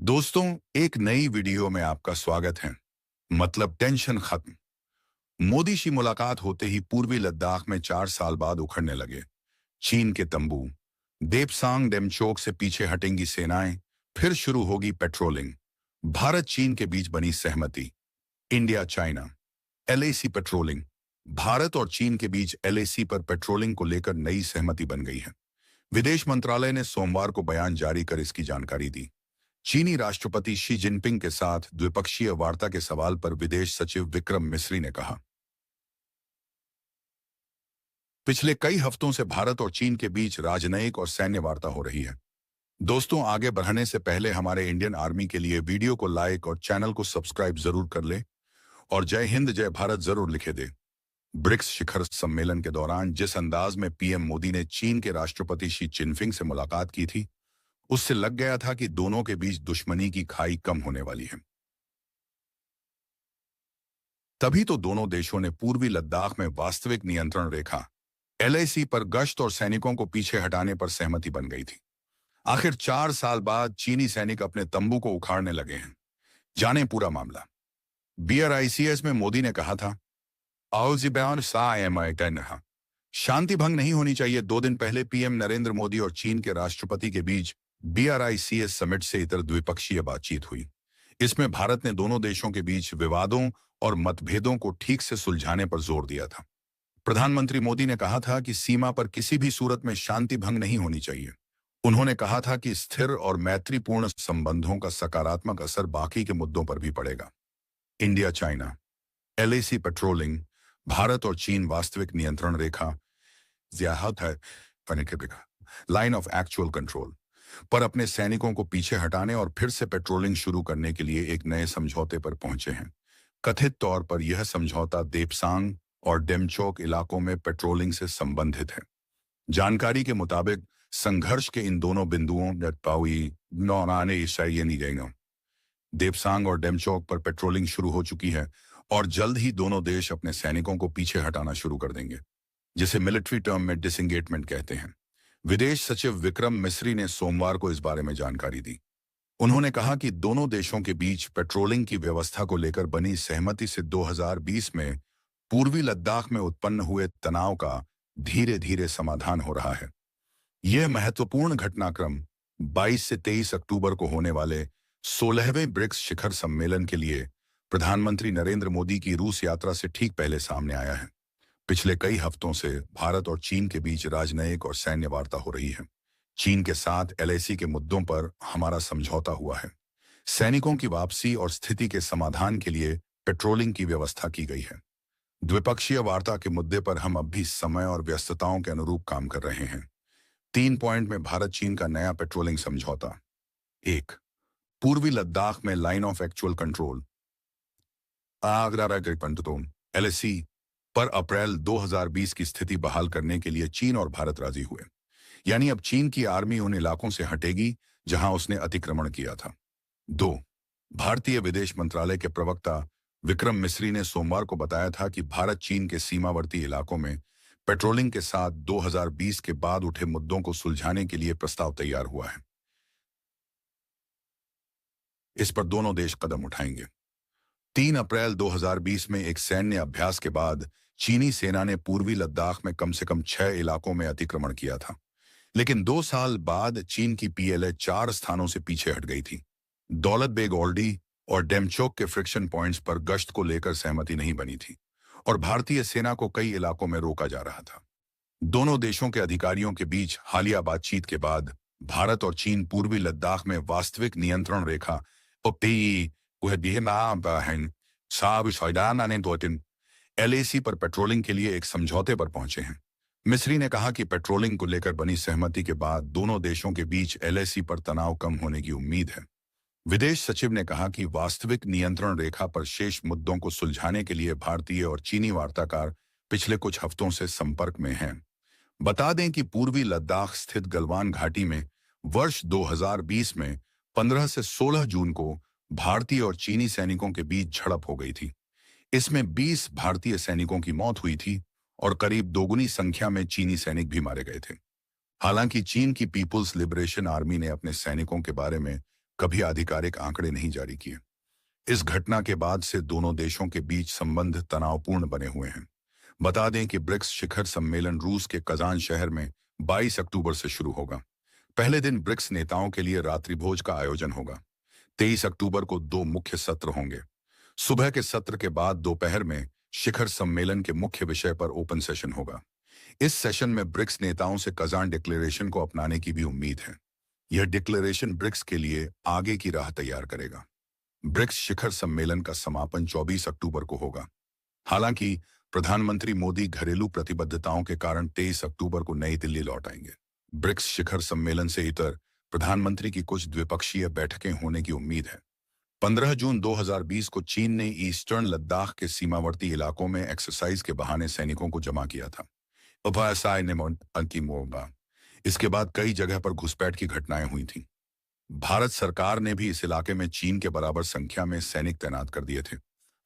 दोस्तों, एक नई वीडियो में आपका स्वागत है। मतलब टेंशन खत्म। मोदी की मुलाकात होते ही पूर्वी लद्दाख में 4 साल बाद उखड़ने लगे चीन के तंबू। देपसांग डेमचोक से पीछे हटेंगी सेनाएं। फिर शुरू होगी पेट्रोलिंग। भारत चीन के बीच बनी सहमति। India China LAC patrolling. Bharat और चीन के बीच एलएसी पर पेट्रोलिंग को लेकर नई सहमति बन गई है। विदेश मंत्रालय ने सोमवार को बयान जारी कर इसकी जानकारी दी। चीनी राष्ट्रपति शी जिनपिंग के साथ द्विपक्षीय वार्ता के सवाल पर विदेश सचिव विक्रम मिस्री ने कहा, पिछले कई हफ्तों से भारत और चीन के बीच राजनयिक और सैन्य वार्ता हो रही है। दोस्तों, आगे बढ़ने से पहले हमारे इंडियन आर्मी के लिए वीडियो को लाइक और चैनल को सब्सक्राइब जरूर कर ले और जय हिंद जय भारत जरूर लिखे दे। ब्रिक्स शिखर सम्मेलन के दौरान जिस अंदाज में पीएम मोदी ने चीन के राष्ट्रपति शी जिनपिंग से मुलाकात की थी, उससे लग गया था कि दोनों के बीच दुश्मनी की खाई कम होने वाली है। तभी तो दोनों देशों ने पूर्वी लद्दाख में वास्तविक नियंत्रण रेखा एलएसी पर गश्त और सैनिकों को पीछे हटाने पर सहमति बन गई थी। आखिर 4 साल बाद चीनी सैनिक अपने तंबू को उखाड़ने लगे हैं। जाने पूरा मामला। बीआरआईसीएस में मोदी ने कहा था, शांति भंग नहीं होनी चाहिए। 2 दिन पहले पीएम नरेंद्र मोदी और चीन के राष्ट्रपति के बीच बीआरआईसीएस समिट से इतर द्विपक्षीय बातचीत हुई। इसमें भारत ने दोनों देशों के बीच विवादों और मतभेदों को ठीक से सुलझाने पर जोर दिया था। प्रधानमंत्री मोदी ने कहा था कि सीमा पर किसी भी सूरत में शांति भंग नहीं होनी चाहिए। उन्होंने कहा था कि स्थिर और मैत्रीपूर्ण संबंधों का सकारात्मक असर बाकी के मुद्दों पर भी पड़ेगा। India China LAC patrolling. Bharat और चीन वास्तविक नियंत्रण रेखा लाइन ऑफ एक्चुअल कंट्रोल पर अपने सैनिकों को पीछे हटाने और फिर से पेट्रोलिंग शुरू करने के लिए एक नए समझौते पर पहुंचे हैं। कथित तौर पर यह समझौता देपसांग और डेमचोक इलाकों में पेट्रोलिंग से संबंधित है। जानकारी के मुताबिक संघर्ष के इन दोनों बिंदुओं देपसांग और डेमचोक पर पेट्रोलिंग शुरू हो चुकी है और जल्द ही दोनों देश अपने सैनिकों को पीछे हटाना शुरू कर देंगे, जिसे मिलिट्री टर्म में डिसंगेजमेंट कहते हैं। विदेश सचिव विक्रम मिस्री ने सोमवार को इस बारे में जानकारी दी। उन्होंने कहा कि दोनों देशों के बीच पेट्रोलिंग की व्यवस्था को लेकर बनी सहमति से 2020 में पूर्वी लद्दाख में उत्पन्न हुए तनाव का धीरे धीरे समाधान हो रहा है। यह महत्वपूर्ण घटनाक्रम 22 से 23 अक्टूबर को होने वाले 16वें ब्रिक्स शिखर सम्मेलन के लिए प्रधानमंत्री नरेंद्र मोदी की रूस यात्रा से ठीक पहले सामने आया है। पिछले कई हफ्तों से भारत और चीन के बीच राजनयिक और सैन्य वार्ता हो रही है। चीन के साथ एलएसी के मुद्दों पर हमारा समझौता हुआ है। सैनिकों की वापसी और स्थिति के समाधान के लिए पेट्रोलिंग की व्यवस्था की गई है। द्विपक्षीय वार्ता के मुद्दे पर हम अब भी समय और व्यस्तताओं के अनुरूप काम कर रहे हैं। 3 पॉइंट में भारत चीन का नया पेट्रोलिंग समझौता। 1. पूर्वी लद्दाख में line of actual control LAC पर अप्रैल 2020 की स्थिति बहाल करने के लिए चीन और भारत राजी हुए। यानी अब चीन की आर्मी उन इलाकों से हटेगी जहां उसने अतिक्रमण किया था। 2. भारतीय विदेश मंत्रालय के प्रवक्ता विक्रम मिस्री ने सोमवार को बताया था कि भारत चीन के सीमावर्ती इलाकों में पेट्रोलिंग के साथ 2020 के बाद उठे मुद्दों को सुलझाने के लिए प्रस्ताव तैयार हुआ है। इस पर दोनों देश कदम उठाएंगे। 3 अप्रैल 2020 में एक सैन्य अभ्यास के बाद चीनी सेना ने पूर्वी लद्दाख में कम से कम 6 इलाकों में अतिक्रमण किया था। लेकिन 2 साल बाद चीन की पीएलए 4 स्थानों से पीछे हट गई थी। दौलत बेग ओल्डी और डेमचोक के फ्रिक्शन पॉइंट्स पर गश्त को लेकर सहमति नहीं बनी थी और भारतीय सेना को कई इलाकों में रोका जा रहा था। दोनों देशों के अधिकारियों के बीच हालिया बातचीत के बाद भारत और चीन पूर्वी लद्दाख में वास्तविक नियंत्रण रेखा एलएसी पर पेट्रोलिंग के लिए एक समझौते पर पहुंचे हैं। मिस्री ने कहा कि पेट्रोलिंग को लेकर बनी सहमति के बाद दोनों देशों के बीच एलएसी पर तनाव कम होने की उम्मीद है। विदेश सचिव ने कहा कि वास्तविक नियंत्रण रेखा पर शेष मुद्दों को सुलझाने के लिए भारतीय और चीनी वार्ताकार पिछले कुछ हफ्तों से संपर्क में हैं। बता दें कि पूर्वी लद्दाख स्थित गलवान घाटी में वर्ष 2020 में 15 से 16 जून को भारतीय और चीनी सैनिकों के बीच झड़प हो गई थी। इसमें 20 भारतीय सैनिकों की मौत हुई थी और करीब दोगुनी संख्या में चीनी सैनिक भी मारे गए थे। हालांकि चीन की पीपुल्स लिबरेशन आर्मी ने अपने सैनिकों के बारे में कभी आधिकारिक आंकड़े नहीं जारी किए। इस घटना के बाद से दोनों देशों के बीच संबंध तनावपूर्ण बने हुए हैं। बता दें कि ब्रिक्स शिखर सम्मेलन रूस के कजान शहर में 22 अक्टूबर से शुरू होगा। पहले दिन ब्रिक्स नेताओं के लिए रात्रिभोज का आयोजन होगा। 23 अक्टूबर को दो मुख्य सत्र होंगे। सुबह के सत्र के बाद दोपहर में शिखर सम्मेलन के मुख्य विषय पर ओपन सेशन होगा। इस सेशन में ब्रिक्स नेताओं से कजान डिक्लेरेशन को अपनाने की भी उम्मीद है। यह डिक्लेरेशन ब्रिक्स के लिए आगे की राह तैयार करेगा। ब्रिक्स शिखर सम्मेलन का समापन 24 अक्टूबर को होगा। हालांकि प्रधानमंत्री मोदी घरेलू प्रतिबद्धताओं के कारण 23 अक्टूबर को नई दिल्ली लौट आएंगे। ब्रिक्स शिखर सम्मेलन से इतर प्रधानमंत्री की कुछ द्विपक्षीय बैठकें होने की उम्मीद है। 15 जून 2020 को चीन ने ईस्टर्न लद्दाख के सीमावर्ती इलाकों में एक्सरसाइज के बहाने सैनिकों को जमा किया था। इसके बाद कई जगह पर घुसपैठ की घटनाएं हुई थीं। भारत सरकार ने भी इस इलाके में चीन के बराबर संख्या में सैनिक तैनात कर दिए थे।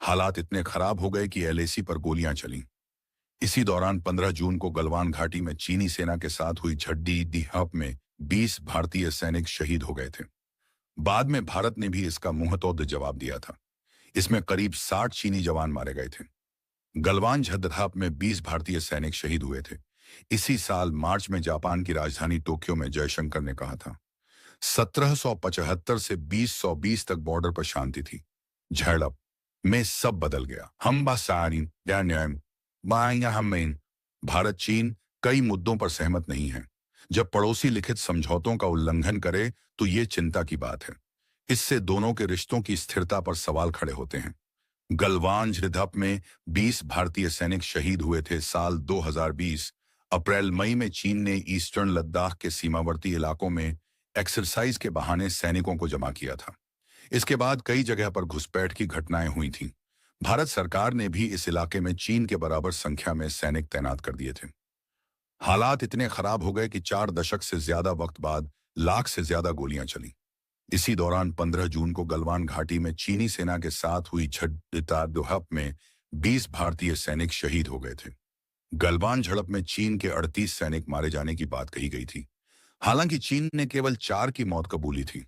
हालात इतने खराब हो गए कि एलएसी पर गोलियां चलीं। इसी दौरान 15 जून को गलवान घाटी में चीनी सेना के साथ हुई झड़प में 20 भारतीय सैनिक शहीद हो गए थे। बाद में भारत ने भी इसका मुंहतोड़ जवाब दिया था। इसमें करीब 60 चीनी जवान मारे गए थे। गलवान झड़प में 20 भारतीय सैनिक शहीद हुए थे। इसी साल मार्च में जापान की राजधानी टोक्यो में जयशंकर ने कहा था 1775 से 2020 तक बॉर्डर पर शांति थी। झड़प में सब बदल गया। भारत चीन कई मुद्दों पर सहमत नहीं है। जब पड़ोसी लिखित समझौतों का उल्लंघन करे तो ये चिंता की बात है। इससे दोनों के रिश्तों की स्थिरता पर सवाल खड़े होते हैं। गलवान झड़प में 20 भारतीय सैनिक शहीद हुए थे। साल 2020 अप्रैल मई में चीन ने ईस्टर्न लद्दाख के सीमावर्ती इलाकों में एक्सरसाइज के बहाने सैनिकों को जमा किया था। इसके बाद कई जगह पर घुसपैठ की घटनाएं हुई थीं। भारत सरकार ने भी इस इलाके में चीन के बराबर संख्या में सैनिक तैनात कर दिए थे। हालात इतने खराब हो गए कि 4 दशक से ज्यादा वक्त बाद लाख से ज्यादा गोलियां चली। इसी दौरान 15 जून को गलवान घाटी में चीनी सेना के साथ हुई झड़प में 20 भारतीय सैनिक शहीद हो गए थे। गलवान झड़प में चीन के 38 सैनिक मारे जाने की बात कही गई थी। हालांकि चीन ने केवल 4 की मौत कबूली थी।